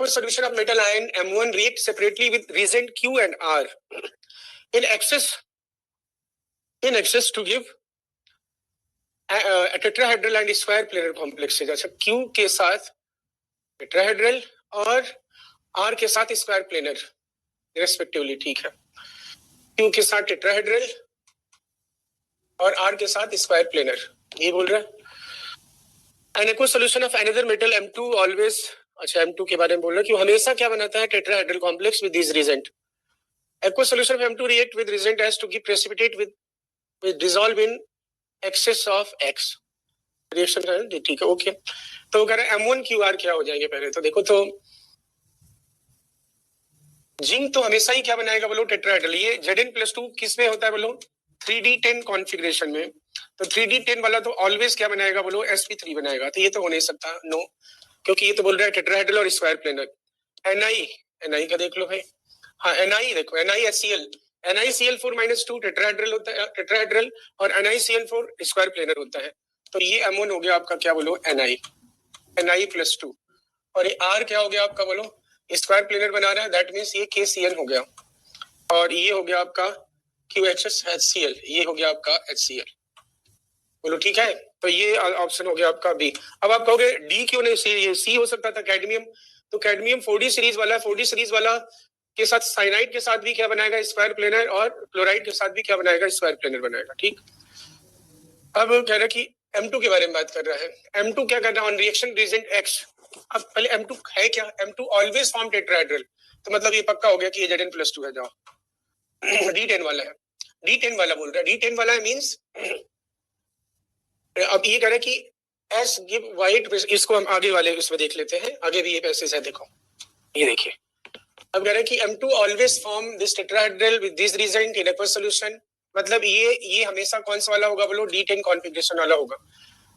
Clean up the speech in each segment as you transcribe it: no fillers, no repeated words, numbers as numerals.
aqueous solution of metal ion M1 react separately with reagent Q and R in excess to give a tetrahedral and square planar complexes. अच्छा Q के साथ tetrahedral और R के साथ square planar respectively, ठीक है. Q के साथ टेट्राहेड्रल और R के साथ स्क्वायर प्लेनर, ये बोल रहा है. An aqueous solution of another metal M2 always, अच्छा M2 के बारे में बोल रहा है कि हमेशा क्या बनाता है, tetrahedral complex with this reagent. Aqueous solution of M2 react with reagent as to give precipitate with dissolve in excess of X. Reaction है, ठीक है, ओके. तो कह रहे हैं M1QR क्या हो जाएंगे पहले तो देखो. तो जिंक तो हमेशा ही क्या बनाएगा बोलो, टेट्राहेड्रल. ये Zn+2 किस में होता है बोलो, 3d10 कॉन्फ़िगरेशन में. तो 3d10 वाला तो ऑलवेज क्या बनाएगा बोलो, sp3 बनाएगा. तो ये तो हो नहीं सकता, नो, क्योंकि ये तो बोल रहा है टेट्राहेड्रल और स्क्वायर प्लेनर. ni का देख लो भाई. हाँ, ni देखो, NiHCl, NiCl4-2 टेट्राहेड्रल होता है, टेट्राहेड्रल, और NiCl4 स्क्वायर प्लेनर होता है. तो ये M1 हो गया आपका क्या बोलो, Ni+2, और ये R क्या हो गया आपका बोलो, स्क्वायर प्लेनर बना रहा है, दैट मींस ये KCl हो गया, और ये हो गया आपका QHCl, ये हो गया आपका HCl. बोलो ठीक है. तो ये ऑप्शन हो गया आपका बी. अब आप कहोगे डी क्यों नहीं, सी हो सकता था, कैडमियम. तो कैडमियम 4D सीरीज वाला, 4D सीरीज वाला के साथ साइनाइड के साथ भी क्या बनाएगा, स्क्वायर प्लेनर, और क्लोराइड के साथ भी क्या बनाएगा, स्क्वायर प्लेनर बनाएगा, ठीक. अब कह रहा है कि M2 के बारे में बात कर रहा है. M2 क्या कर रहा है, ऑन रिएक्शन रिएजेंट X. अब पहले M2 है क्या, M2 ऑलवेज फॉर्म टेट्राहेड्रल. तो मतलब ये पक्का हो गया कि ये Zn+2 है. जाओ D10 वाला है, D10 वाला बोल रहा है, D10 वाला है मींस. अब ये कह रहा है कि S गिव वाइट, इसको हम आगे वाले उसमें देख लेते हैं, आगे भी ये पैसेज है, देखो ये देखिए. अब कह रहा है कि M2 always form this tetrahedral with this reagent in aqueous solution. मतलब ये हमेशा कौन सा वाला होगा बोलो, D10 कॉन्फ़िगरेशन वाला होगा.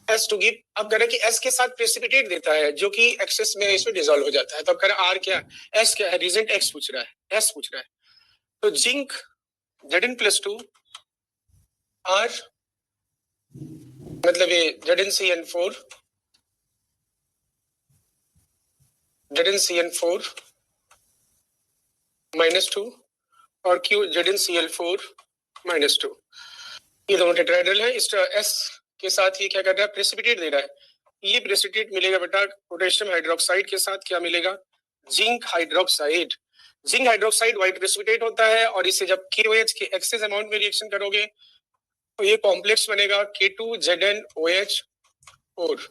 S टू गिव, अब कह रहा है कि S के साथ प्रेसिपिटेट देता है जो कि एक्सेस में इसमें डिसॉल्व हो जाता है. तो अब कह रहा है R क्या है, S क्या है, रिएजेंट X पूछ रहा है, S पूछ रहा है. तो जिंक Zn+2 R, मतलब ये ZnCN4 -2 और Q ZnCl4-2, ये दोनों टेट्राहेड्रल है. इस S के साथ ये क्या कर रहा है, प्रेसिपिटेट दे रहा है. ये प्रेसिपिटेट मिलेगा बेटा पोटेशियम हाइड्रोक्साइड के साथ, क्या मिलेगा, zinc hydroxide. Zinc hydroxide white precipitate होता है, और इसे जब KOH के एक्सेस अमाउंट में रिएक्शन करोगे तो ये कॉम्प्लेक्स बनेगा K2ZnOH4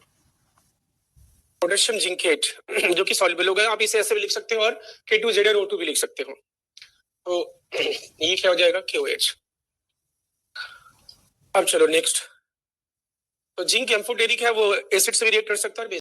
पोटेशियम जिंकेट, जो कि सॉल्युबल होगा. आप इसे ऐसे भी लिख सकते हो और K2ZnO2 भी लिख सकते हो. तो ये क्या हो जाएगा, KOH. अब चलो नेक्स्ट. तो जिंक एम्फोटेरिक है, वो एसिड से भी रिएक्ट कर सकता है.